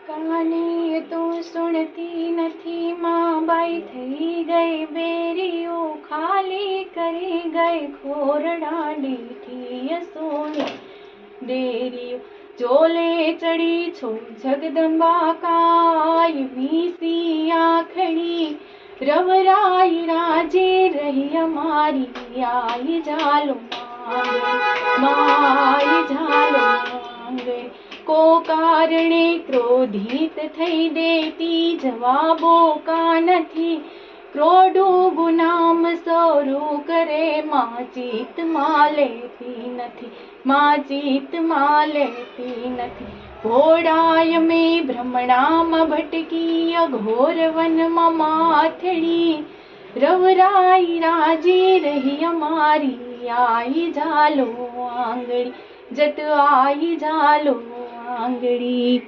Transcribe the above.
कहानी तो सुनती नथी माँ बाई थई गई बेरियो खाली करी गई खोरड़ा डीठी सोनी डेरियो चोले चढ़ी छो जगदम्बा काय वीसी आखड़ी रवराई राजे रही हमारी आई झालो माई झालो मांगे को कारणे क्रोधित थई देती जवाबो का नथी क्रोडू गुनाम सोरू करे मां चीत मालेती नथी मां चीत मालेती नथी घोड़ाय में भ्रमणाम भटकी अघोर वन माथड़ी रवराई राजी रही हमारी आई झालो आंगड़ी जट आई झालो आंगड़ी।